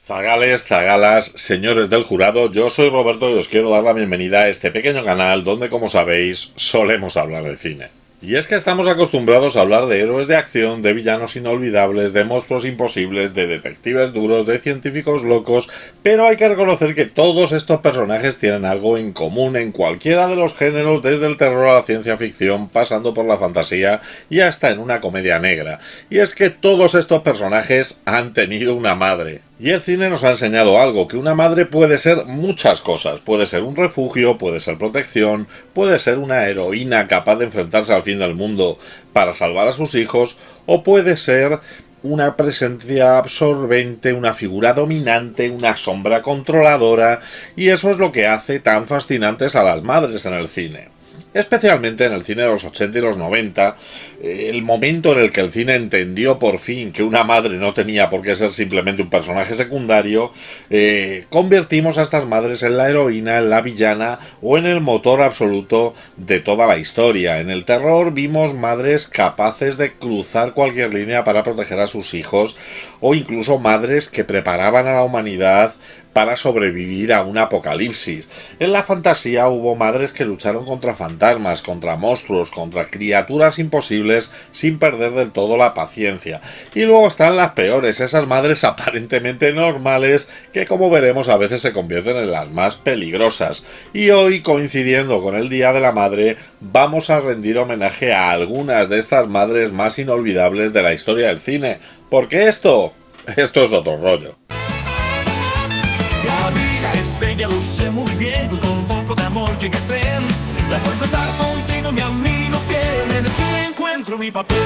Zagales, zagalas, señores del jurado, yo soy Roberto y os quiero dar la bienvenida a este pequeño canal donde, como sabéis, solemos hablar de cine. Y es que estamos acostumbrados a hablar de héroes de acción, de villanos inolvidables, de monstruos imposibles, de detectives duros, de científicos locos, pero hay que reconocer que todos estos personajes tienen algo en común en cualquiera de los géneros, desde el terror a la ciencia ficción, pasando por la fantasía y hasta en una comedia negra. Y es que todos estos personajes han tenido una madre. Y el cine nos ha enseñado algo, que una madre puede ser muchas cosas. Puede ser un refugio, puede ser protección, puede ser una heroína capaz de enfrentarse al fin del mundo para salvar a sus hijos, o puede ser una presencia absorbente, una figura dominante, una sombra controladora, y eso es lo que hace tan fascinantes a las madres en el cine. Especialmente en el cine de los 80 y los 90, el momento en el que el cine entendió por fin que una madre no tenía por qué ser simplemente un personaje secundario, convertimos a estas madres en la heroína, en la villana o en el motor absoluto de toda la historia. En el terror vimos madres capaces de cruzar cualquier línea para proteger a sus hijos, o incluso madres que preparaban a la humanidad para sobrevivir a un apocalipsis. En la fantasía hubo madres que lucharon contra fantasmas, contra monstruos, contra criaturas imposibles sin perder del todo la paciencia. Y luego están las peores, esas madres aparentemente normales que, como veremos, a veces se convierten en las más peligrosas. Y hoy, coincidiendo con el Día de la Madre, vamos a rendir homenaje a algunas de estas madres más inolvidables de la historia del cine. Porque esto es otro rollo. La vida es bella, lo sé muy bien, con un poco de amor llega el tren. La fuerza está contigo, mi amigo fiel, en el cine encuentro mi papel.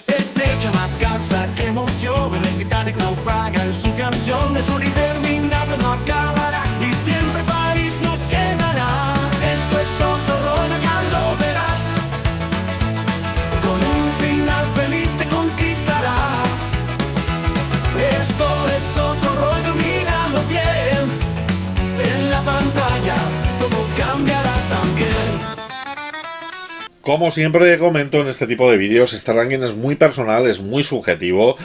Estrella la casa, qué emoción, el Titanic naufraga en su canción. Es un interminable, no acabará, y siempre París nos quedará. Esto es otro rollo, ya lo verás, con un final feliz te conquistará. Esto es otro rollo, míralo bien, en la pantalla todo cambiará también. Como siempre comento en este tipo de vídeos, este ranking es muy personal, es muy subjetivo.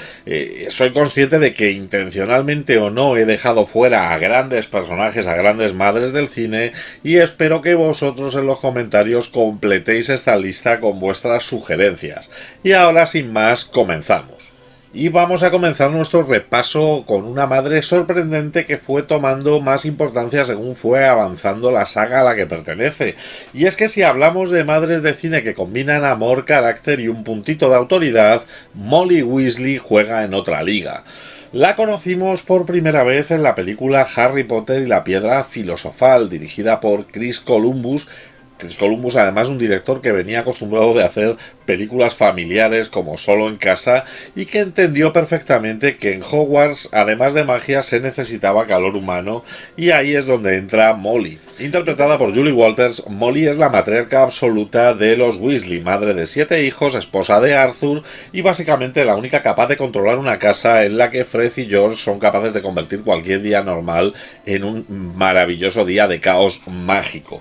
Soy consciente de que intencionalmente o no he dejado fuera a grandes personajes, a grandes madres del cine, y espero que vosotros en los comentarios completéis esta lista con vuestras sugerencias. Y ahora, sin más, comenzamos. Y vamos a comenzar nuestro repaso con una madre sorprendente que fue tomando más importancia según fue avanzando la saga a la que pertenece. Y es que si hablamos de madres de cine que combinan amor, carácter y un puntito de autoridad, Molly Weasley juega en otra liga. La conocimos por primera vez en la película Harry Potter y la Piedra Filosofal, dirigida por Chris Columbus. Chris Columbus, además, un director que venía acostumbrado de hacer películas familiares como Solo en casa, y que entendió perfectamente que en Hogwarts, además de magia, se necesitaba calor humano, y ahí es donde entra Molly. Interpretada por Julie Walters, Molly es la matriarca absoluta de los Weasley, madre de 7 hijos, esposa de Arthur, y básicamente la única capaz de controlar una casa en la que Fred y George son capaces de convertir cualquier día normal en un maravilloso día de caos mágico.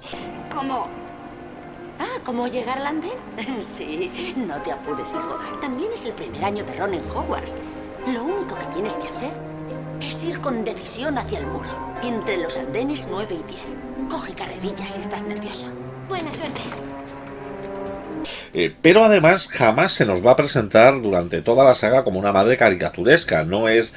¿Cómo? ¿Cómo llegar al andén? Sí, no te apures, hijo. También es el primer año de Ron en Hogwarts. Lo único que tienes que hacer es ir con decisión hacia el muro, entre los andenes 9 y 10. Coge carrerillas si estás nervioso. Buena suerte. Pero además jamás se nos va a presentar durante toda la saga como una madre caricaturesca. No es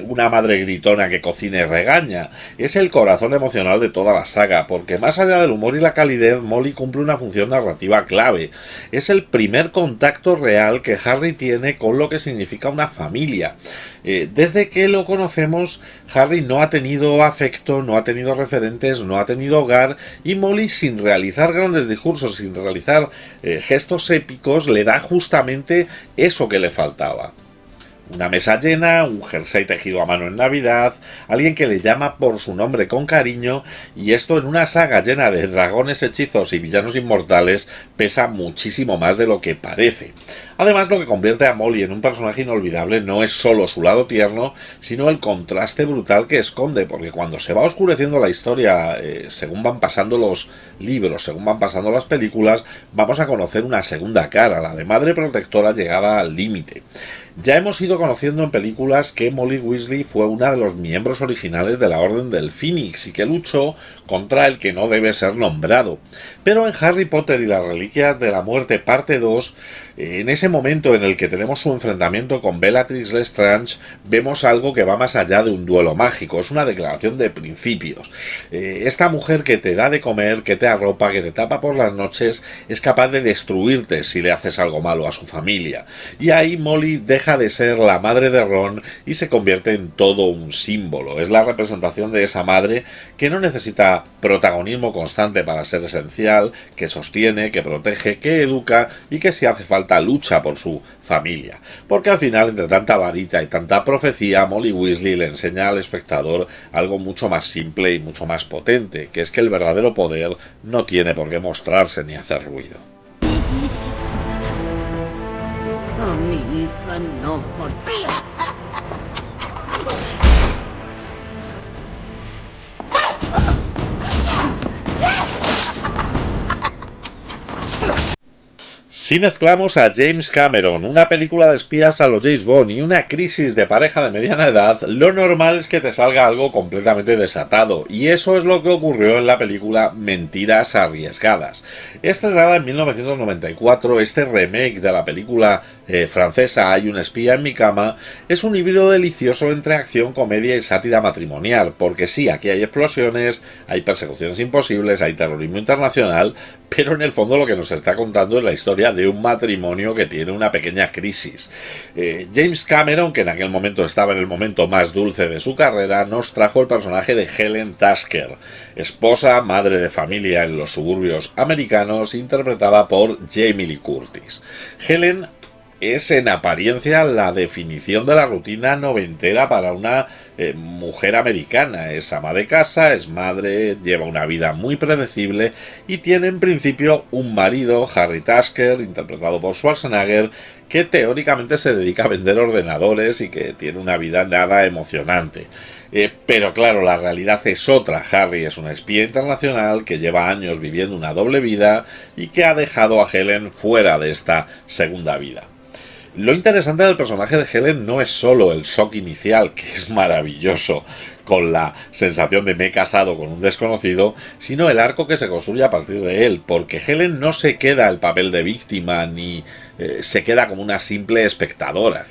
una madre gritona que cocina y regaña. Es el corazón emocional de toda la saga, porque más allá del humor y la calidez, Molly cumple una función narrativa clave. Es el primer contacto real que Harry tiene con lo que significa una familia. Desde que lo conocemos, Harry no ha tenido afecto, no ha tenido referentes, no ha tenido hogar, y Molly, sin realizar grandes discursos, sin realizar gestos épicos, le da justamente eso que le faltaba. Una mesa llena, un jersey tejido a mano en Navidad, alguien que le llama por su nombre con cariño, y esto en una saga llena de dragones, hechizos y villanos inmortales pesa muchísimo más de lo que parece. Además, lo que convierte a Molly en un personaje inolvidable no es solo su lado tierno, sino el contraste brutal que esconde, porque cuando se va oscureciendo la historia, según van pasando los libros, según van pasando las películas, vamos a conocer una segunda cara, la de madre protectora llegada al límite. Ya hemos ido conociendo en películas que Molly Weasley fue una de los miembros originales de la Orden del Fénix y que luchó contra el que no debe ser nombrado. Pero en Harry Potter y las Reliquias de la Muerte parte 2, en ese momento en el que tenemos su enfrentamiento con Bellatrix Lestrange, vemos algo que va más allá de un duelo mágico, es una declaración de principios. Esta mujer que te da de comer, que te arropa, que te tapa por las noches, es capaz de destruirte si le haces algo malo a su familia. Y ahí Molly deja de ser la madre de Ron y se convierte en todo un símbolo. Es la representación de esa madre que no necesita protagonismo constante para ser esencial, que sostiene, que protege, que educa y que si hace falta lucha por su familia. Porque al final, entre tanta varita y tanta profecía, Molly Weasley le enseña al espectador algo mucho más simple y mucho más potente, que es que el verdadero poder no tiene por qué mostrarse ni hacer ruido. A mi hija no, por ti. Si mezclamos a James Cameron, una película de espías a los James Bond y una crisis de pareja de mediana edad, lo normal es que te salga algo completamente desatado, y eso es lo que ocurrió en la película Mentiras Arriesgadas. Estrenada en 1994, este remake de la película francesa Hay un espía en mi cama es un híbrido delicioso entre acción, comedia y sátira matrimonial, porque sí, aquí hay explosiones, hay persecuciones imposibles, hay terrorismo internacional, pero en el fondo lo que nos está contando es la historia de un matrimonio que tiene una pequeña crisis. James Cameron, que en aquel momento estaba en el momento más dulce de su carrera, nos trajo el personaje de Helen Tasker, esposa, madre de familia en los suburbios americanos, interpretada por Jamie Lee Curtis. Helen es en apariencia la definición de la rutina noventera para una mujer americana. Es ama de casa, es madre, lleva una vida muy predecible y tiene en principio un marido, Harry Tasker, interpretado por Schwarzenegger, que teóricamente se dedica a vender ordenadores y que tiene una vida nada emocionante. Pero claro, la realidad es otra. Harry es un espía internacional que lleva años viviendo una doble vida y que ha dejado a Helen fuera de esta segunda vida. Lo interesante del personaje de Helen no es solo el shock inicial, que es maravilloso, con la sensación de me he casado con un desconocido, sino el arco que se construye a partir de él, porque Helen no se queda el papel de víctima ni se queda como una simple espectadora.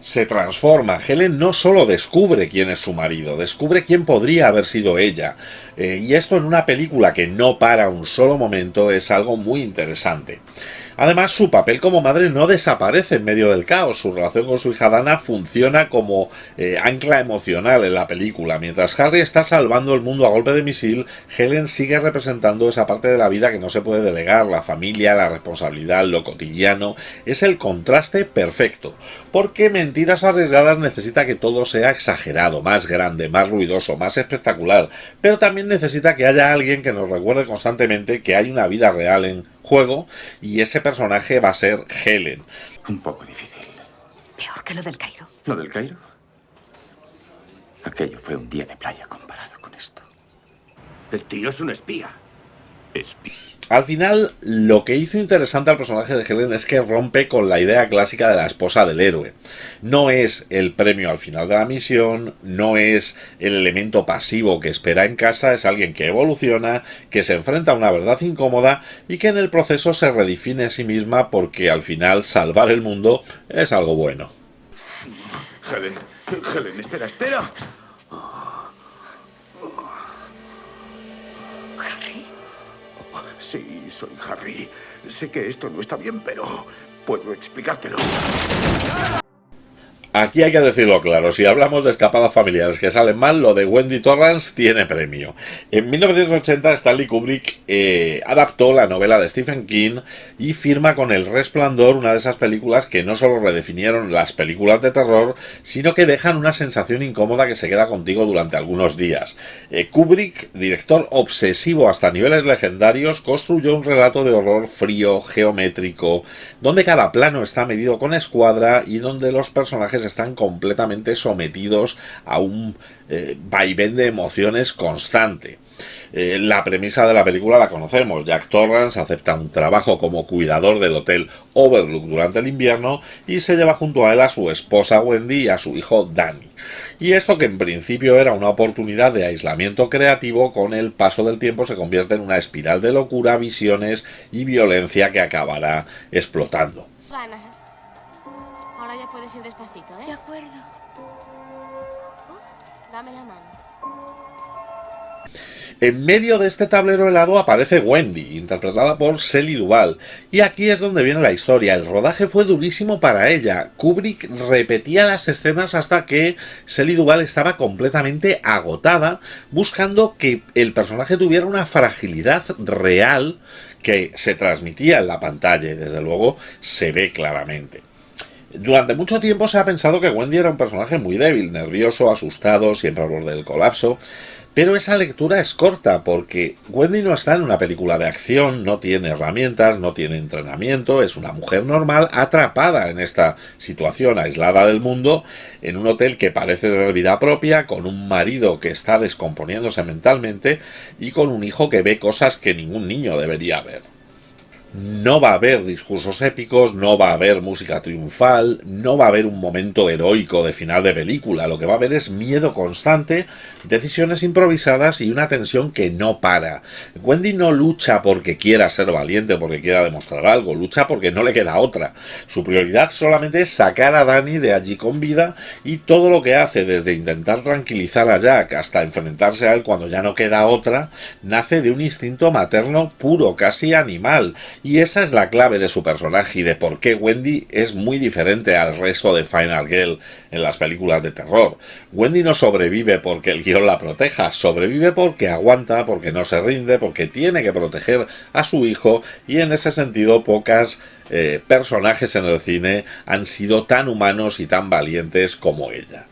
Se transforma. Helen no solo descubre quién es su marido, descubre quién podría haber sido ella. Y esto en una película que no para un solo momento es algo muy interesante. Además, su papel como madre no desaparece en medio del caos. Su relación con su hija Dana funciona como ancla emocional en la película. Mientras Harry está salvando el mundo a golpe de misil, Helen sigue representando esa parte de la vida que no se puede delegar, la familia, la responsabilidad, lo cotidiano. Es el contraste perfecto, porque Mentiras Arriesgadas necesita que todo sea exagerado, más grande, más ruidoso, más espectacular, pero también necesita que haya alguien que nos recuerde constantemente que hay una vida real en juego, y ese personaje va a ser Helen. Un poco difícil. Peor que lo del Cairo. ¿Lo del Cairo? Aquello fue un día de playa comparado con esto. El tío es un espía. Espía. Al final, lo que hizo interesante al personaje de Helen es que rompe con la idea clásica de la esposa del héroe. No es el premio al final de la misión, no es el elemento pasivo que espera en casa, es alguien que evoluciona, que se enfrenta a una verdad incómoda y que en el proceso se redefine a sí misma porque al final salvar el mundo es algo bueno. Helen, espera. ¿Harry? Sí, soy Harry. Sé que esto no está bien, pero puedo explicártelo. Aquí hay que decirlo claro, si hablamos de escapadas familiares que salen mal, lo de Wendy Torrance tiene premio. En 1980 Stanley Kubrick adaptó la novela de Stephen King y firma con El Resplandor, una de esas películas que no solo redefinieron las películas de terror, sino que dejan una sensación incómoda que se queda contigo durante algunos días. Kubrick, director obsesivo hasta niveles legendarios, construyó un relato de horror frío, geométrico, donde cada plano está medido con escuadra y donde los personajes están completamente sometidos a un vaivén de emociones constante. La premisa de la película la conocemos. Jack Torrance acepta un trabajo como cuidador del hotel Overlook durante el invierno y se lleva junto a él a su esposa Wendy y a su hijo Danny. Y esto, que en principio era una oportunidad de aislamiento creativo, con el paso del tiempo se convierte en una espiral de locura, visiones y violencia que acabará explotando. Ganas. Ahora ya puedes ir despacito, ¿eh? De acuerdo. Dame la mano. En medio de este tablero helado aparece Wendy, interpretada por Shelley Duvall, y aquí es donde viene la historia. El rodaje fue durísimo para ella. Kubrick repetía las escenas hasta que Shelley Duvall estaba completamente agotada, buscando que el personaje tuviera una fragilidad real que se transmitía en la pantalla, y desde luego se ve claramente. Durante mucho tiempo se ha pensado que Wendy era un personaje muy débil, nervioso, asustado, siempre al borde del colapso. Pero esa lectura es corta, porque Wendy no está en una película de acción, no tiene herramientas, no tiene entrenamiento, es una mujer normal atrapada en esta situación, aislada del mundo, en un hotel que parece de vida propia, con un marido que está descomponiéndose mentalmente y con un hijo que ve cosas que ningún niño debería ver. No va a haber discursos épicos, no va a haber música triunfal, no va a haber un momento heroico de final de película. Lo que va a haber es miedo constante, decisiones improvisadas y una tensión que no para. Wendy no lucha porque quiera ser valiente, porque quiera demostrar algo, lucha porque no le queda otra. Su prioridad solamente es sacar a Danny de allí con vida, y todo lo que hace, desde intentar tranquilizar a Jack hasta enfrentarse a él cuando ya no queda otra, nace de un instinto materno puro, casi animal. Y esa es la clave de su personaje y de por qué Wendy es muy diferente al resto de Final Girl en las películas de terror. Wendy no sobrevive porque el guión la proteja, sobrevive porque aguanta, porque no se rinde, porque tiene que proteger a su hijo, y en ese sentido pocas personajes en el cine han sido tan humanos y tan valientes como ella.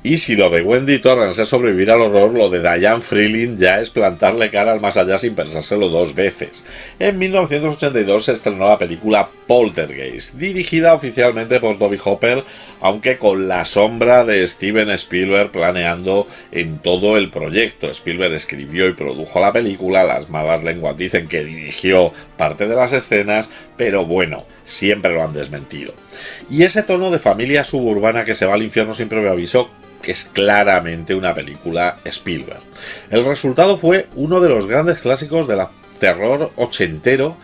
Y si lo de Wendy Torrance es sobrevivir al horror, lo de Diane Freeling ya es plantarle cara al más allá sin pensárselo dos veces. En 1982 se estrenó la película Poltergeist, dirigida oficialmente por Toby Hooper, aunque con la sombra de Steven Spielberg planeando en todo el proyecto. Spielberg escribió y produjo la película, las malas lenguas dicen que dirigió parte de las escenas, pero bueno, siempre lo han desmentido. Y ese tono de familia suburbana que se va al infierno sin previo aviso, que es claramente una película Spielberg. El resultado fue uno de los grandes clásicos del terror ochentero,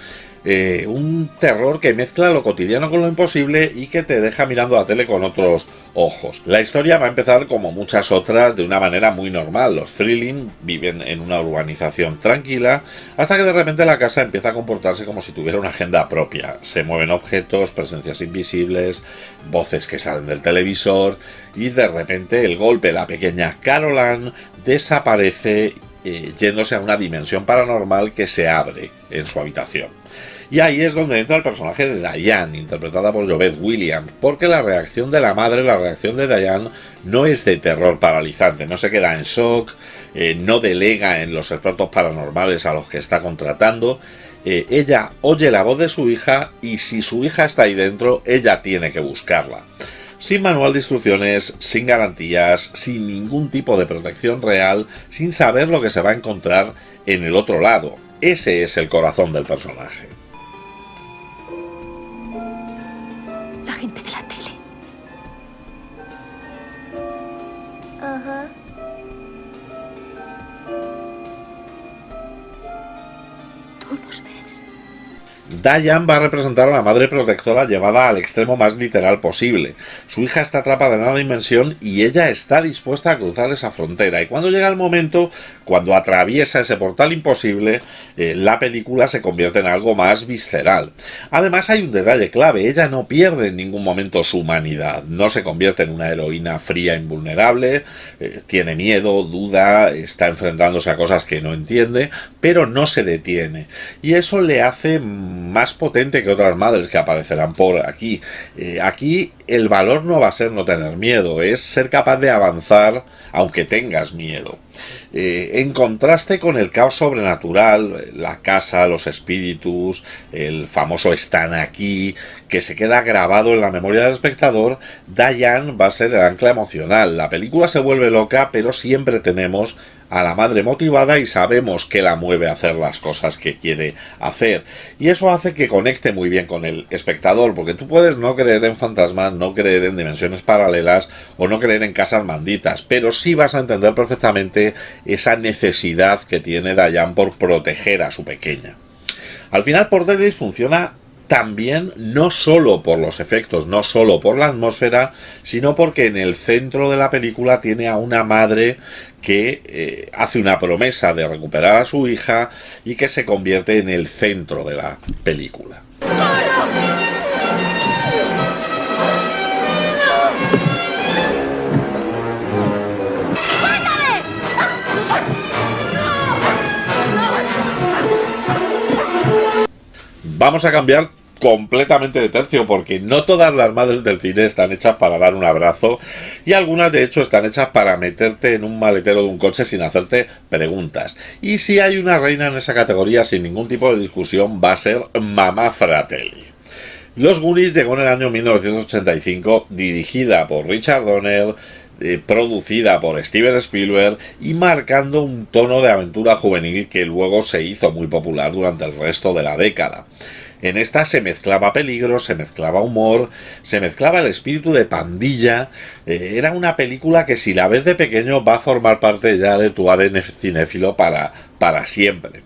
un terror que mezcla lo cotidiano con lo imposible y que te deja mirando la tele con otros ojos. La historia va a empezar, como muchas otras, de una manera muy normal. Los Freeling viven en una urbanización tranquila, hasta que de repente la casa empieza a comportarse como si tuviera una agenda propia. Se mueven objetos, presencias invisibles, voces que salen del televisor, y de repente el golpe, la pequeña Caroline desaparece, yéndose a una dimensión paranormal que se abre en su habitación. Y ahí es donde entra el personaje de Diane, interpretada por Jovette Williams, porque la reacción de la madre, la reacción de Diane, no es de terror paralizante, no se queda en shock, no delega en los expertos paranormales a los que está contratando. Ella oye la voz de su hija, y si su hija está ahí dentro, ella tiene que buscarla. Sin manual de instrucciones, sin garantías, sin ningún tipo de protección real, sin saber lo que se va a encontrar en el otro lado. Ese es el corazón del personaje. La gente de la tele. Ajá. ¿Tú los ves? Diane va a representar a la madre protectora llevada al extremo más literal posible. Su hija está atrapada en una dimensión y ella está dispuesta a cruzar esa frontera. Y cuando llega el momento, cuando atraviesa ese portal imposible, la película se convierte en algo más visceral. Además, hay un detalle clave: ella no pierde en ningún momento su humanidad. No se convierte en una heroína fría e invulnerable. Tiene miedo, duda, está enfrentándose a cosas que no entiende, pero no se detiene. Y eso le hace más potente que otras madres que aparecerán por aquí. Aquí el valor no va a ser no tener miedo, es ser capaz de avanzar aunque tengas miedo. En contraste con el caos sobrenatural, la casa, los espíritus, el famoso están aquí, que se queda grabado en la memoria del espectador, Diane va a ser el ancla emocional. La película se vuelve loca, pero siempre tenemos a la madre motivada y sabemos que la mueve a hacer las cosas que quiere hacer. Y eso hace que conecte muy bien con el espectador, porque tú puedes no creer en fantasmas, no creer en dimensiones paralelas o no creer en casas malditas, pero sí vas a entender perfectamente esa necesidad que tiene Diane por proteger a su pequeña. Al final, Portales funciona también no solo por los efectos, no solo por la atmósfera, sino porque en el centro de la película tiene a una madre que hace una promesa de recuperar a su hija y que se convierte en el centro de la película. Vamos a cambiar completamente de tercio, porque no todas las madres del cine están hechas para dar un abrazo, y algunas de hecho están hechas para meterte en un maletero de un coche sin hacerte preguntas. Y si hay una reina en esa categoría sin ningún tipo de discusión, va a ser Mamma Fratelli. Los Goonies llegó en el año 1985, dirigida por Richard Donner, producida por Steven Spielberg y marcando un tono de aventura juvenil que luego se hizo muy popular durante el resto de la década. En esta se mezclaba peligro, se mezclaba humor, se mezclaba el espíritu de pandilla. Era una película que si la ves de pequeño va a formar parte ya de tu ADN cinéfilo para siempre.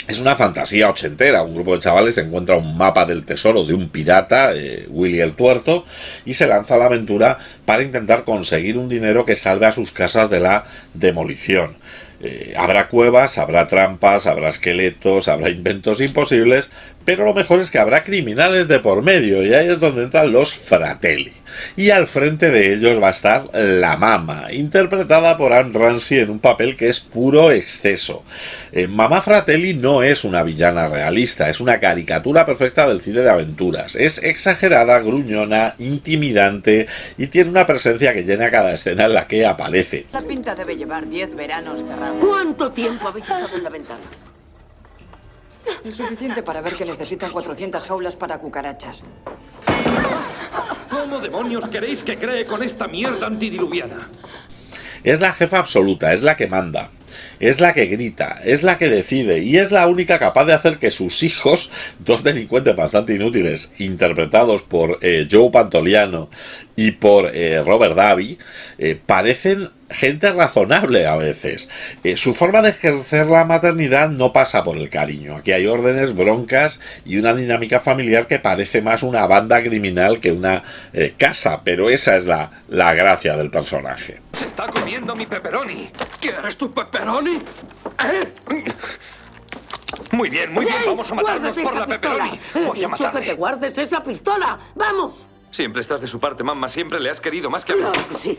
Es una fantasía ochentera. Un grupo de chavales encuentra un mapa del tesoro de un pirata, Willy el Tuerto, y se lanza a la aventura para intentar conseguir un dinero que salve a sus casas de la demolición. Habrá cuevas, habrá trampas, habrá esqueletos, habrá inventos imposibles, pero lo mejor es que habrá criminales de por medio, y ahí es donde entran los Fratelli. Y al frente de ellos va a estar la Mamma, interpretada por Anne Ramsey en un papel que es puro exceso. Mamma Fratelli no es una villana realista, es una caricatura perfecta del cine de aventuras. Es exagerada, gruñona, intimidante y tiene una presencia que llena cada escena en la que aparece. La pinta debe llevar 10 veranos cerrados. ¿Cuánto tiempo habéis estado en la ventana? Es suficiente para ver que necesitan 400 jaulas para cucarachas. ¿Cómo demonios queréis que cree con esta mierda antidiluviana? Es la jefa absoluta, es la que manda, es la que grita, es la que decide y es la única capaz de hacer que sus hijos, dos delincuentes bastante inútiles, interpretados por Joe Pantoliano y por Robert Davi, parecen gente razonable a veces. Su forma de ejercer la maternidad no pasa por el cariño. Aquí hay órdenes, broncas y una dinámica familiar que parece más una banda criminal que una casa, pero esa es la gracia del personaje. ¡Se está comiendo mi pepperoni! ¿Quieres tu pepperoni? Muy bien, vamos a matarnos por la pepperoni. Voy a matarle. que te guardes esa pistola. ¡Vamos! Siempre estás de su parte, mamá. Siempre le has querido más que a mí. Claro que sí.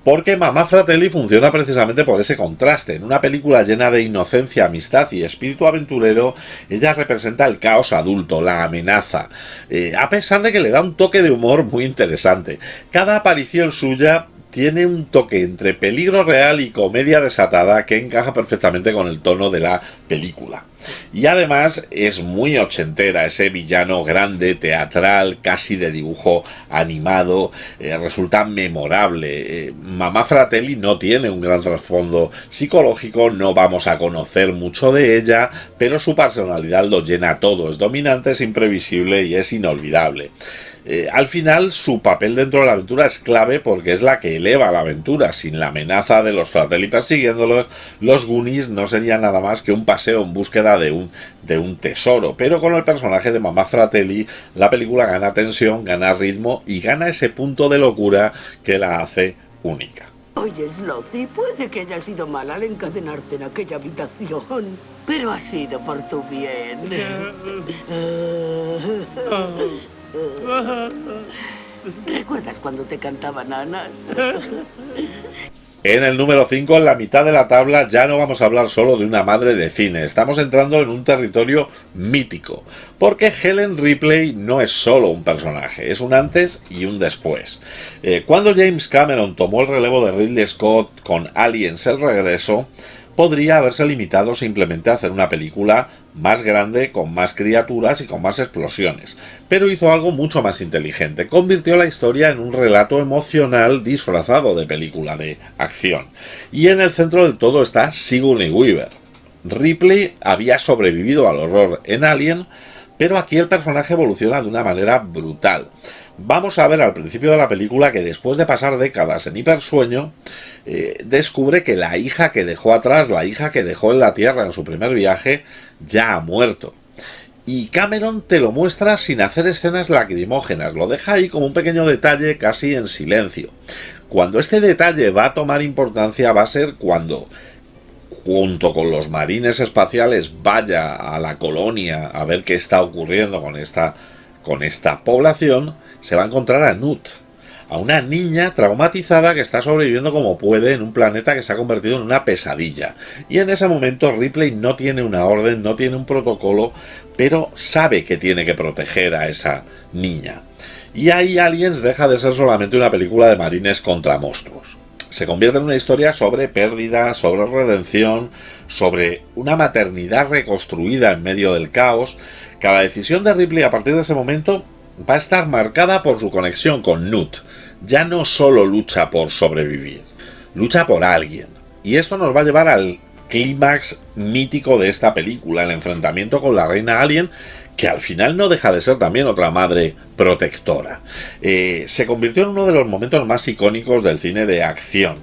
Porque Mamma Fratelli funciona precisamente por ese contraste. En una película llena de inocencia, amistad y espíritu aventurero, ella representa el caos adulto, la amenaza, a pesar de que le da un toque de humor muy interesante. Cada aparición suya tiene un toque entre peligro real y comedia desatada que encaja perfectamente con el tono de la película. Y además es muy ochentera, ese villano grande, teatral, casi de dibujo animado, resulta memorable. Mamma Fratelli no tiene un gran trasfondo psicológico, no vamos a conocer mucho de ella, pero su personalidad lo llena todo, es dominante, es imprevisible y es inolvidable. Al final su papel dentro de la aventura es clave porque es la que eleva la aventura. Sin la amenaza de los Fratelli persiguiéndolos, los Goonies no serían nada más que un paseo en búsqueda de un tesoro. Pero con el personaje de Mamma Fratelli la película gana tensión, gana ritmo y gana ese punto de locura que la hace única. Oye, Slothy, puede que haya sido mal al encadenarte en aquella habitación, pero ha sido por tu bien. ¿Recuerdas cuando te cantaba nanas? En el número 5, en la mitad de la tabla, ya no vamos a hablar solo de una madre de cine. Estamos entrando en un territorio mítico. Porque Helen Ripley no es solo un personaje, es un antes y un después. Cuando James Cameron tomó el relevo de Ridley Scott con Aliens: El Regreso, podría haberse limitado simplemente a hacer una película más grande, con más criaturas y con más explosiones. Pero hizo algo mucho más inteligente. Convirtió la historia en un relato emocional disfrazado de película de acción. Y en el centro del todo está Sigourney Weaver. Ripley había sobrevivido al horror en Alien, pero aquí el personaje evoluciona de una manera brutal. Vamos a ver al principio de la película que después de pasar décadas en hipersueño, descubre que la hija que dejó atrás, la hija que dejó en la Tierra en su primer viaje, ya ha muerto. Y Cameron te lo muestra sin hacer escenas lacrimógenas, lo deja ahí como un pequeño detalle casi en silencio. Cuando este detalle va a tomar importancia va a ser cuando, junto con los marines espaciales, vaya a la colonia a ver qué está ocurriendo con esta población, se va a encontrar a Nut, a una niña traumatizada que está sobreviviendo como puede en un planeta que se ha convertido en una pesadilla. Y en ese momento Ripley no tiene una orden, no tiene un protocolo, pero sabe que tiene que proteger a esa niña. Y ahí Aliens deja de ser solamente una película de marines contra monstruos. Se convierte en una historia sobre pérdida, sobre redención, sobre una maternidad reconstruida en medio del caos. Cada decisión de Ripley a partir de ese momento va a estar marcada por su conexión con Nut. Ya no solo lucha por sobrevivir, lucha por alguien. Y esto nos va a llevar al clímax mítico de esta película, el enfrentamiento con la reina alien, que al final no deja de ser también otra madre protectora. Se convirtió en uno de los momentos más icónicos del cine de acción.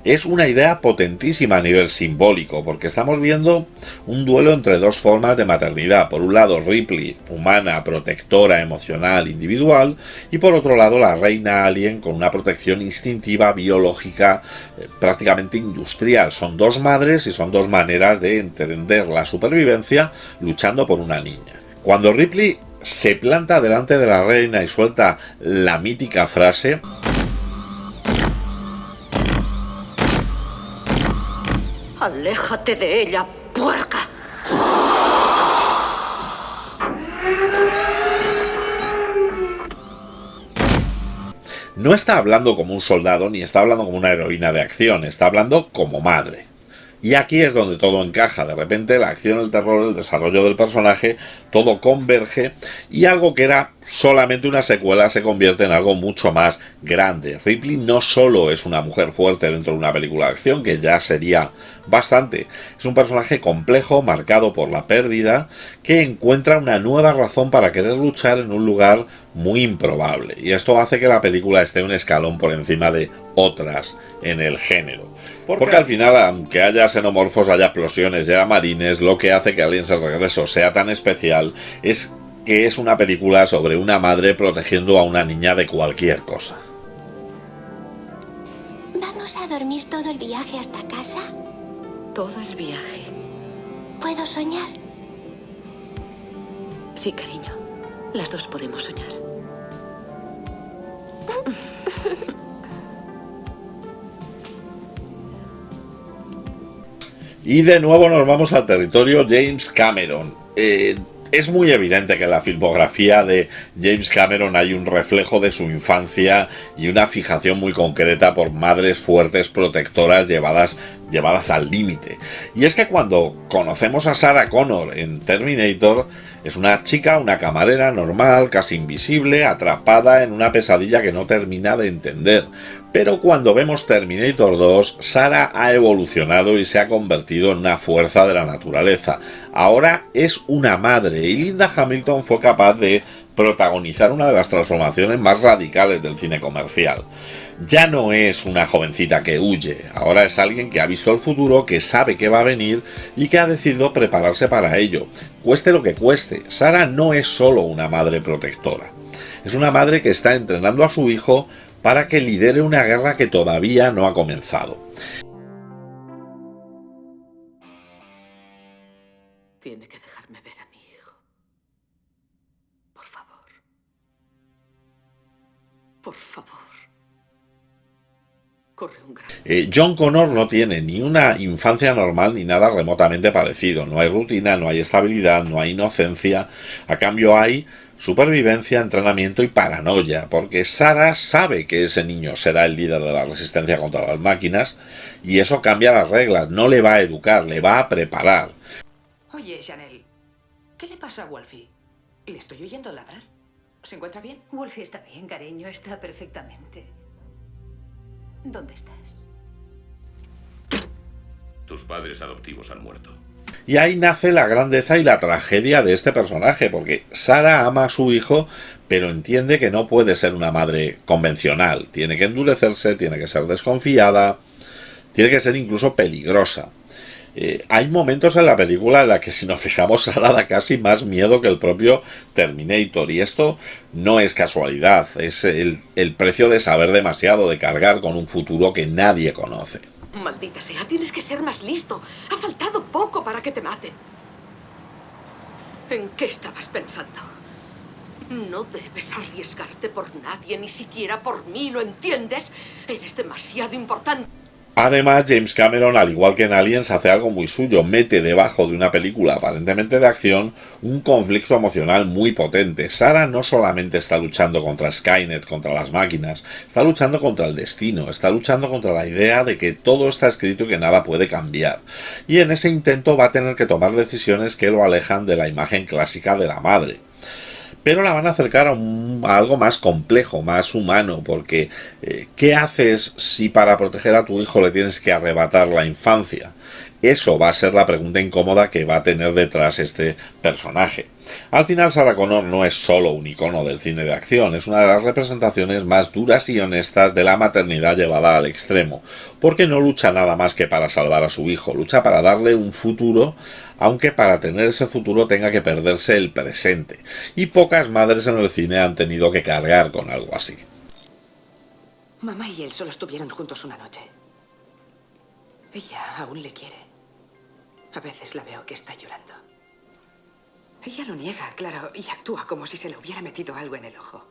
Es una idea potentísima a nivel simbólico, porque estamos viendo un duelo entre dos formas de maternidad. Por un lado Ripley, humana, protectora, emocional, individual, y por otro lado la reina alien con una protección instintiva, biológica, prácticamente industrial. Son dos madres y son dos maneras de entender la supervivencia luchando por una niña. Cuando Ripley se planta delante de la reina y suelta la mítica frase: ¡aléjate de ella, puerca! no está hablando como un soldado ni está hablando como una heroína de acción, está hablando como madre. Y aquí es donde todo encaja. De repente la acción, el terror, el desarrollo del personaje, todo converge y algo que era solamente una secuela se convierte en algo mucho más grande. Ripley no solo es una mujer fuerte dentro de una película de acción, que ya sería bastante. Es un personaje complejo, marcado por la pérdida, que encuentra una nueva razón para querer luchar en un lugar muy improbable. Y esto hace que la película esté un escalón por encima de otras en el género. Porque al final, aunque haya xenomorfos, haya explosiones, haya marines, lo que hace que Aliens: El Regreso sea tan especial es que es una película sobre una madre protegiendo a una niña de cualquier cosa. ¿Vamos a dormir todo el viaje hasta casa? Todo el viaje. ¿Puedo soñar? Sí, cariño. Las dos podemos soñar. Y de nuevo nos vamos al territorio James Cameron. Es muy evidente que en la filmografía de James Cameron hay un reflejo de su infancia y una fijación muy concreta por madres fuertes, protectoras, llevadas al límite. Y es que cuando conocemos a Sarah Connor en Terminator, es una chica, una camarera normal, casi invisible, atrapada en una pesadilla que no termina de entender. Pero cuando vemos Terminator 2, Sarah ha evolucionado y se ha convertido en una fuerza de la naturaleza. Ahora es una madre y Linda Hamilton fue capaz de protagonizar una de las transformaciones más radicales del cine comercial. Ya no es una jovencita que huye, ahora es alguien que ha visto el futuro, que sabe que va a venir y que ha decidido prepararse para ello. Cueste lo que cueste, Sarah no es solo una madre protectora. Es una madre que está entrenando a su hijo para que lidere una guerra que todavía no ha comenzado. Tiene que dejarme ver a mi hijo. Por favor. Por favor. John Connor no tiene ni una infancia normal ni nada remotamente parecido. No hay rutina, no hay estabilidad, no hay inocencia. A cambio hay supervivencia, entrenamiento y paranoia, porque Sarah sabe que ese niño será el líder de la resistencia contra las máquinas y eso cambia las reglas. No le va a educar, le va a preparar. Oye, Chanel, ¿qué le pasa a Wolfie? ¿Le estoy oyendo ladrar? ¿Se encuentra bien? Wolfie está bien, cariño, está perfectamente. ¿Dónde estás? Tus padres adoptivos han muerto. Y ahí nace la grandeza y la tragedia de este personaje, porque Sarah ama a su hijo, pero entiende que no puede ser una madre convencional. Tiene que endurecerse, tiene que ser desconfiada, tiene que ser incluso peligrosa. Hay momentos en la película en la que, si nos fijamos, Sarah da casi más miedo que el propio Terminator, y esto no es casualidad, es el precio de saber demasiado, de cargar con un futuro que nadie conoce. Maldita sea, tienes que ser más listo. Ha faltado poco para que te maten. ¿En qué estabas pensando? No debes arriesgarte por nadie, ni siquiera por mí, ¿lo entiendes? Eres demasiado importante. Además, James Cameron, al igual que en Aliens, hace algo muy suyo. Mete debajo de una película aparentemente de acción un conflicto emocional muy potente. Sarah no solamente está luchando contra Skynet, contra las máquinas, está luchando contra el destino, está luchando contra la idea de que todo está escrito y que nada puede cambiar. Y en ese intento va a tener que tomar decisiones que lo alejan de la imagen clásica de la madre. Pero la van a acercar a algo más complejo, más humano, porque ¿qué haces si para proteger a tu hijo le tienes que arrebatar la infancia? Eso va a ser la pregunta incómoda que va a tener detrás este personaje. Al final, Sarah Connor no es solo un icono del cine de acción, es una de las representaciones más duras y honestas de la maternidad llevada al extremo, porque no lucha nada más que para salvar a su hijo, lucha para darle un futuro, aunque para tener ese futuro tenga que perderse el presente. Y pocas madres en el cine han tenido que cargar con algo así. Mamá y él solo estuvieron juntos una noche. Ella aún le quiere. A veces la veo que está llorando. Ella lo niega, claro, y actúa como si se le hubiera metido algo en el ojo.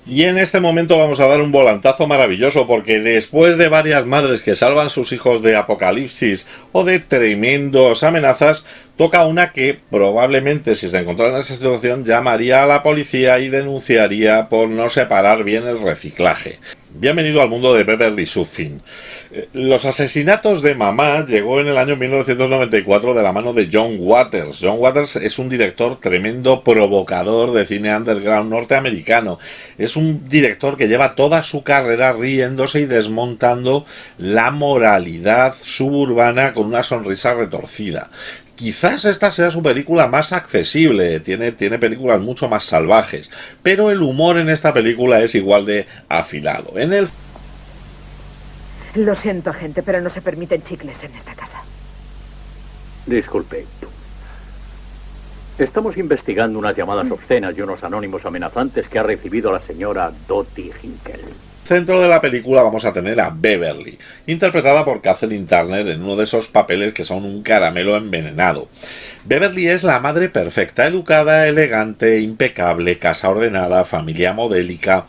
Y en este momento vamos a dar un volantazo maravilloso, porque después de varias madres que salvan sus hijos de apocalipsis o de tremendos amenazas, toca una que probablemente, si se encontrara en esa situación, llamaría a la policía y denunciaría por no separar bien el reciclaje. Bienvenido al mundo de Beverly Suffolk. Los asesinatos de mamá llegó en el año 1994 de la mano de John Waters. John Waters es un director tremendo, provocador de cine underground norteamericano. Es un director que lleva toda su carrera riéndose y desmontando la moralidad suburbana con una sonrisa retorcida. Quizás esta sea su película más accesible, tiene películas mucho más salvajes, pero el humor en esta película es igual de afilado. Lo siento, gente, pero no se permiten chicles en esta casa. Disculpe. Estamos investigando unas llamadas obscenas y unos anónimos amenazantes que ha recibido la señora Dottie Hinkle. Centro de la película vamos a tener a Beverly, interpretada por Kathleen Turner en uno de esos papeles que son un caramelo envenenado. Beverly es la madre perfecta, educada, elegante, impecable, casa ordenada, familia modélica,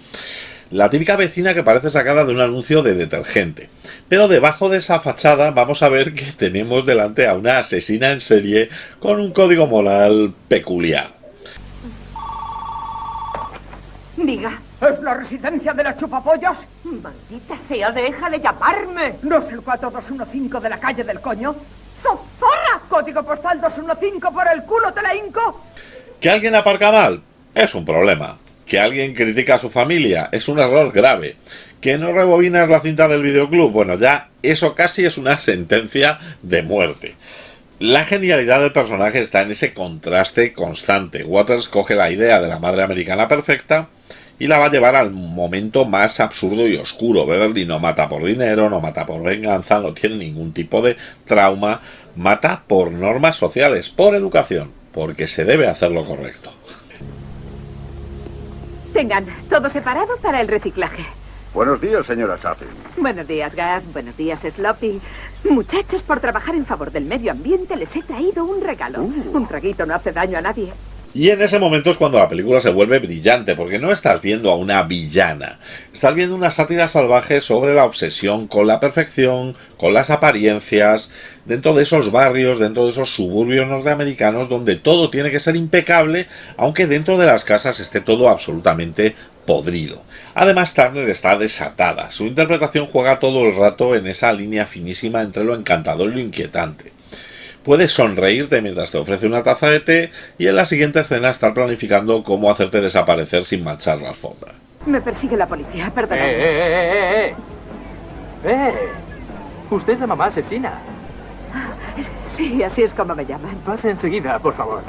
la típica vecina que parece sacada de un anuncio de detergente. Pero debajo de esa fachada vamos a ver que tenemos delante a una asesina en serie con un código moral peculiar. Diga. ¿Es la residencia de las chupapollos? Maldita sea, deja de llamarme. ¿No es el 4215 de la calle del coño? ¡Zorra! Código postal 215, por el culo te la hinco. ¿Que alguien aparca mal? Es un problema. ¿Que alguien critica a su familia? Es un error grave. ¿Que no rebobinas la cinta del videoclub? Bueno, ya eso casi es una sentencia de muerte. La genialidad del personaje está en ese contraste constante. Waters coge la idea de la madre americana perfecta y la va a llevar al momento más absurdo y oscuro. Beverly no mata por dinero, no mata por venganza, no tiene ningún tipo de trauma, mata por normas sociales, por educación, porque se debe hacer lo correcto. Tengan todo separado para el reciclaje. Buenos días, señora Safin. Buenos días, Gas. Buenos días, Sloppy. Muchachos, por trabajar en favor del medio ambiente les he traído un regalo. Un traguito no hace daño a nadie. Y en ese momento es cuando la película se vuelve brillante, porque no estás viendo a una villana, estás viendo una sátira salvaje sobre la obsesión con la perfección, con las apariencias, dentro de esos barrios, dentro de esos suburbios norteamericanos donde todo tiene que ser impecable, aunque dentro de las casas esté todo absolutamente podrido. Además, Turner está desatada, su interpretación juega todo el rato en esa línea finísima entre lo encantador y lo inquietante. Puedes sonreírte mientras te ofrece una taza de té y en la siguiente escena estar planificando cómo hacerte desaparecer sin manchar la alfombra. Me persigue la policía, perdón. Usted es la mamá asesina. Sí, así es como me llaman. Pase enseguida, por favor.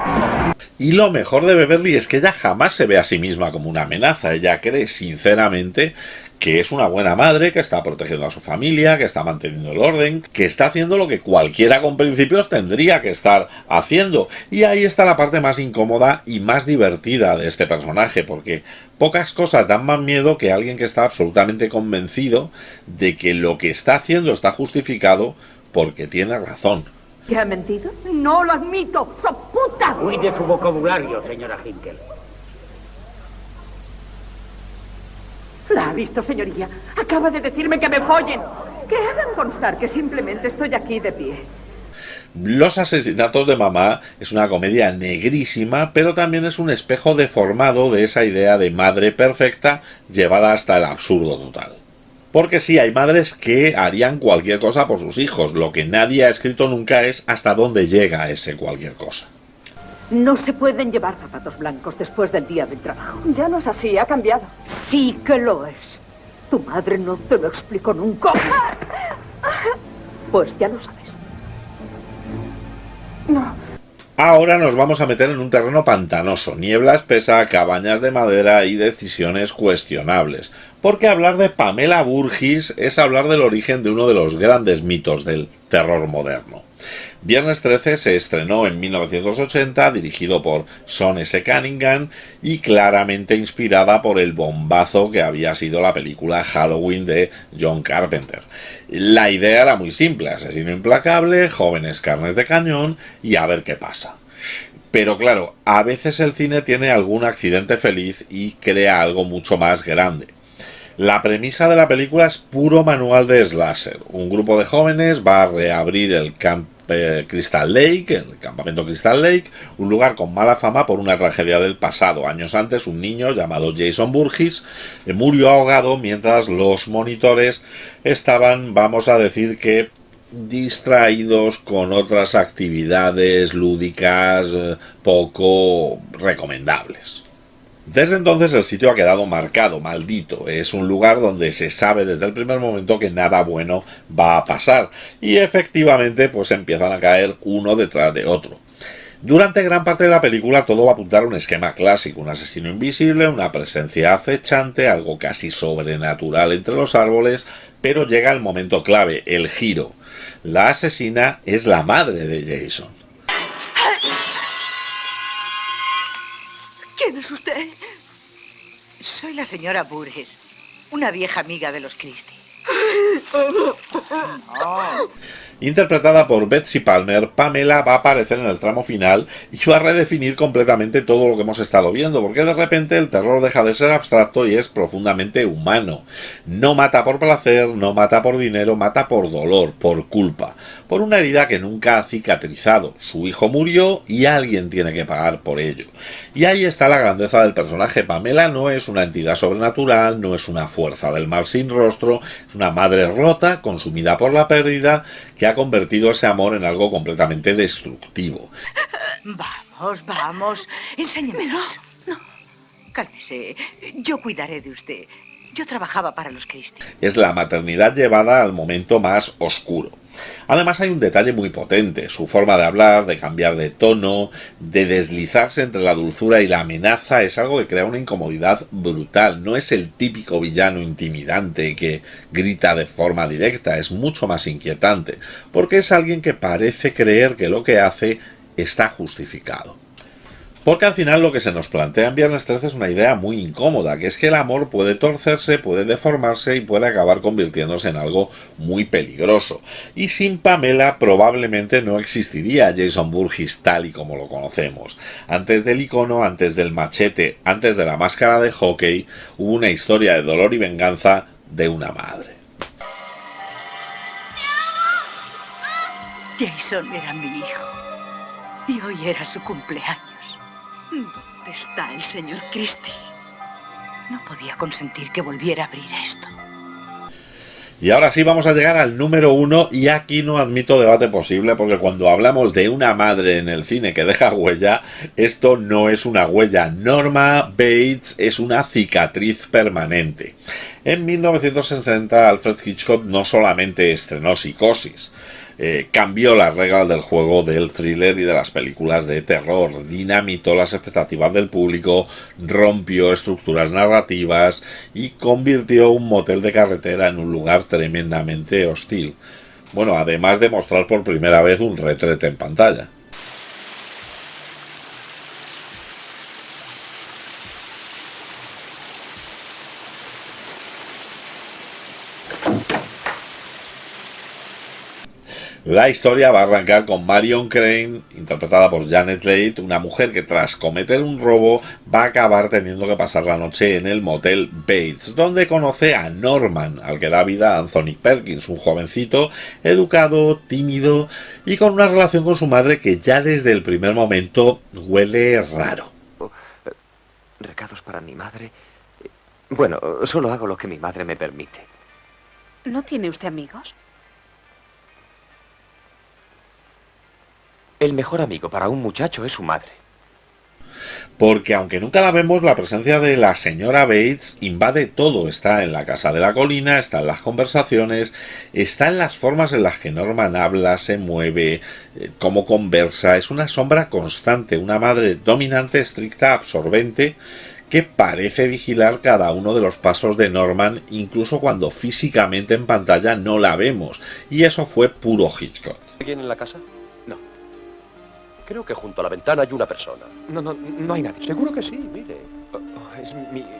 Y lo mejor de Beverly es que ella jamás se ve a sí misma como una amenaza. Ella cree sinceramente que es una buena madre, que está protegiendo a su familia, que está manteniendo el orden, que está haciendo lo que cualquiera con principios tendría que estar haciendo. Y ahí está la parte más incómoda y más divertida de este personaje, porque pocas cosas dan más miedo que alguien que está absolutamente convencido de que lo que está haciendo está justificado porque tiene razón. ¿Que ha mentido? No lo admito. ¡So puta! Cuide su vocabulario, señora Hinkel. La ha visto, señoría. Acaba de decirme que me follen. Que hagan constar que simplemente estoy aquí de pie. Los asesinatos de mamá es una comedia negrísima, pero también es un espejo deformado de esa idea de madre perfecta llevada hasta el absurdo total. Porque sí, hay madres que harían cualquier cosa por sus hijos. Lo que nadie ha escrito nunca es hasta dónde llega ese cualquier cosa. No se pueden llevar zapatos blancos después del día del trabajo. Ya no es así, ha cambiado. Sí que lo es. Tu madre no te lo explicó nunca. Pues ya lo sabes. No. Ahora nos vamos a meter en un terreno pantanoso, niebla espesa, cabañas de madera y decisiones cuestionables. Porque hablar de Pamela Burgess es hablar del origen de uno de los grandes mitos del terror moderno. Viernes 13 se estrenó en 1980, dirigido por Sean S. Cunningham y claramente inspirada por el bombazo que había sido la película Halloween de John Carpenter. La idea era muy simple, asesino implacable, jóvenes carnes de cañón y a ver qué pasa. Pero claro, a veces el cine tiene algún accidente feliz y crea algo mucho más grande. La premisa de la película es puro manual de slasher. Un grupo de jóvenes va a reabrir el Crystal Lake, el campamento Crystal Lake, un lugar con mala fama por una tragedia del pasado. Años antes, un niño llamado Jason Burgess murió ahogado mientras los monitores estaban, vamos a decir que, distraídos con otras actividades lúdicas poco recomendables. Desde entonces el sitio ha quedado marcado, maldito. Es un lugar donde se sabe desde el primer momento que nada bueno va a pasar. Y efectivamente pues empiezan a caer uno detrás de otro. Durante gran parte de la película todo va a apuntar a un esquema clásico. Un asesino invisible, una presencia acechante, algo casi sobrenatural entre los árboles. Pero llega el momento clave, el giro. La asesina es la madre de Jason. ¿Quién es usted? Soy la señora Burgess, una vieja amiga de los Christie. Interpretada por Betsy Palmer, Pamela va a aparecer en el tramo final y va a redefinir completamente todo lo que hemos estado viendo, porque de repente el terror deja de ser abstracto y es profundamente humano. No mata por placer, no mata por dinero, mata por dolor, por culpa, por una herida que nunca ha cicatrizado. Su hijo murió y alguien tiene que pagar por ello. Y ahí está la grandeza del personaje. Pamela no es una entidad sobrenatural, no es una fuerza del mal sin rostro, es una madre rota, consumida por la pérdida, que ha convertido ese amor en algo completamente destructivo. Vamos, vamos, enséñemelos. No, cálmese, yo cuidaré de usted. Yo trabajaba para los Christie. Es la maternidad llevada al momento más oscuro. Además hay un detalle muy potente, su forma de hablar, de cambiar de tono, de deslizarse entre la dulzura y la amenaza es algo que crea una incomodidad brutal. No es el típico villano intimidante que grita de forma directa, es mucho más inquietante, porque es alguien que parece creer que lo que hace está justificado. Porque al final lo que se nos plantea en Viernes 13 es una idea muy incómoda, que es que el amor puede torcerse, puede deformarse y puede acabar convirtiéndose en algo muy peligroso. Y sin Pamela probablemente no existiría Jason Voorhees tal y como lo conocemos. Antes del icono, antes del machete, antes de la máscara de hockey, hubo una historia de dolor y venganza de una madre. Jason era mi hijo. Y hoy era su cumpleaños. ¿Dónde está el señor Christie? No podía consentir que volviera a abrir esto. Y ahora sí vamos a llegar al número 1 y aquí no admito debate posible porque cuando hablamos de una madre en el cine que deja huella, esto no es una huella. Norma Bates es una cicatriz permanente. En 1960 Alfred Hitchcock no solamente estrenó Psicosis, cambió las reglas del juego del thriller y de las películas de terror, dinamitó las expectativas del público, rompió estructuras narrativas y convirtió un motel de carretera en un lugar tremendamente hostil. Bueno, además de mostrar por primera vez un retrete en pantalla. La historia va a arrancar con Marion Crane, interpretada por Janet Leigh, una mujer que tras cometer un robo va a acabar teniendo que pasar la noche en el motel Bates, donde conoce a Norman, al que da vida Anthony Perkins, un jovencito educado, tímido y con una relación con su madre que ya desde el primer momento huele raro. ¿Recados para mi madre? Bueno, solo hago lo que mi madre me permite. ¿No tiene usted amigos? El mejor amigo para un muchacho es su madre. Porque aunque nunca la vemos, la presencia de la señora Bates invade todo. Está en la casa de la colina, está en las conversaciones, está en las formas en las que Norman habla, se mueve, cómo conversa. Es una sombra constante, una madre dominante, estricta, absorbente, que parece vigilar cada uno de los pasos de Norman, incluso cuando físicamente en pantalla no la vemos. Y eso fue puro Hitchcock. ¿Alguien en la casa? Creo que junto a la ventana hay una persona. No hay nadie. Seguro que sí, mire. Es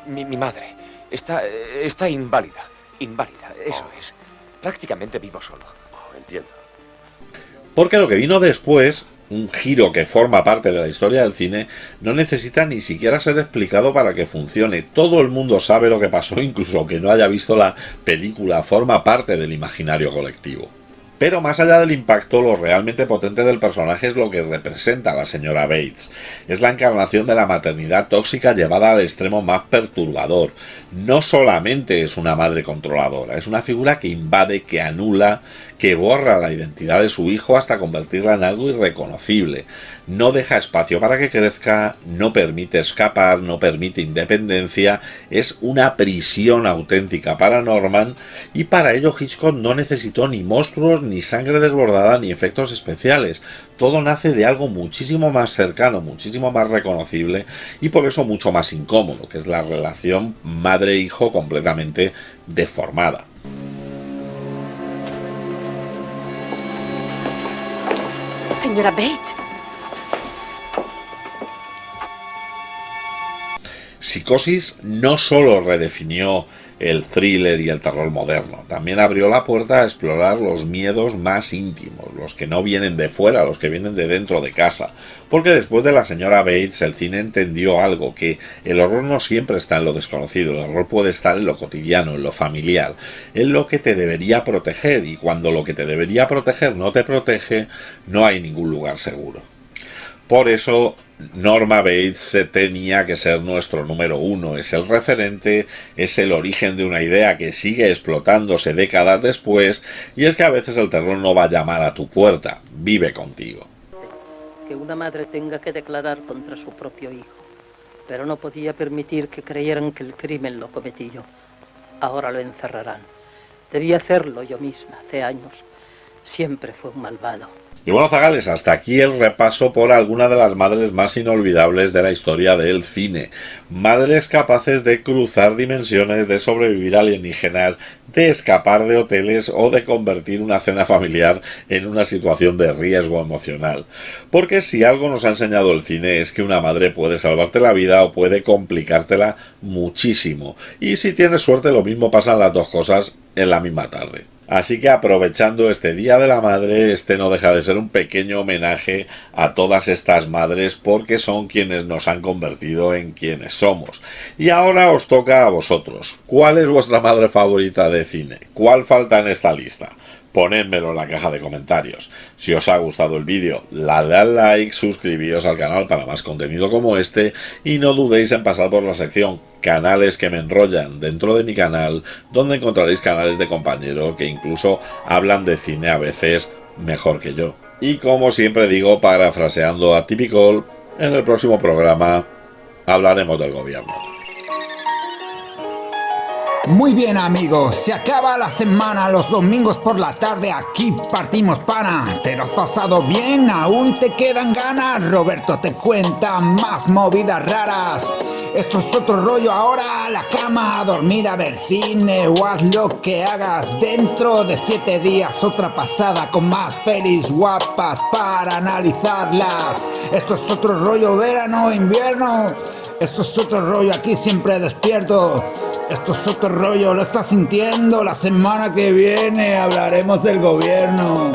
mi madre. Está inválida. Inválida, eso es. Prácticamente vivo solo. Entiendo. Porque lo que vino después, un giro que forma parte de la historia del cine, no necesita ni siquiera ser explicado para que funcione. Todo el mundo sabe lo que pasó, incluso que no haya visto la película, forma parte del imaginario colectivo. Pero más allá del impacto, lo realmente potente del personaje es lo que representa a la señora Bates. Es la encarnación de la maternidad tóxica llevada al extremo más perturbador. No solamente es una madre controladora, es una figura que invade, que anula, que borra la identidad de su hijo hasta convertirla en algo irreconocible. No deja espacio para que crezca, no permite escapar, no permite independencia, es una prisión auténtica para Norman y para ello Hitchcock no necesitó ni monstruos, ni sangre desbordada, ni efectos especiales. Todo nace de algo muchísimo más cercano, muchísimo más reconocible y por eso mucho más incómodo, que es la relación madre-hijo completamente deformada. Señora Bates. Psicosis no solo redefinió el thriller y el terror moderno, también abrió la puerta a explorar los miedos más íntimos, los que no vienen de fuera, los que vienen de dentro de casa, porque después de la señora Bates el cine entendió algo, que el horror no siempre está en lo desconocido, el horror puede estar en lo cotidiano, en lo familiar, en lo que te debería proteger, y cuando lo que te debería proteger no te protege, no hay ningún lugar seguro. Por eso Norma Bates tenía que ser nuestro número 1, es el referente, es el origen de una idea que sigue explotándose décadas después, y es que a veces el terror no va a llamar a tu puerta, vive contigo. Que una madre tenga que declarar contra su propio hijo, pero no podía permitir que creyeran que el crimen lo cometí yo. Ahora lo encerrarán. Debí hacerlo yo misma hace años. Siempre fue un malvado. Y bueno, zagales, hasta aquí el repaso por algunas de las madres más inolvidables de la historia del cine. Madres capaces de cruzar dimensiones, de sobrevivir a alienígenas, de escapar de hoteles o de convertir una cena familiar en una situación de riesgo emocional. Porque si algo nos ha enseñado el cine es que una madre puede salvarte la vida o puede complicártela muchísimo. Y si tienes suerte, lo mismo pasan las dos cosas en la misma tarde. Así que aprovechando este Día de la Madre, este no deja de ser un pequeño homenaje a todas estas madres porque son quienes nos han convertido en quienes somos. Y ahora os toca a vosotros. ¿Cuál es vuestra madre favorita de cine? ¿Cuál falta en esta lista? Ponedmelo en la caja de comentarios. Si os ha gustado el vídeo, dadle al like, suscribíos al canal para más contenido como este y no dudéis en pasar por la sección Canales que me enrollan dentro de mi canal, donde encontraréis canales de compañero que incluso hablan de cine a veces mejor que yo. Y como siempre digo, parafraseando a Typical, en el próximo programa hablaremos del gobierno. Muy bien amigos, se acaba la semana, los domingos por la tarde aquí partimos pana. ¿Te lo has pasado bien? ¿Aún te quedan ganas? Roberto te cuenta más movidas raras. Esto es otro rollo, ahora a la cama, a dormir, a ver cine o haz lo que hagas. Dentro de 7 días otra pasada con más pelis guapas para analizarlas. Esto es otro rollo, verano, invierno. Esto es otro rollo, aquí siempre despierto. Esto es otro rollo, lo estás sintiendo. La semana que viene hablaremos del gobierno.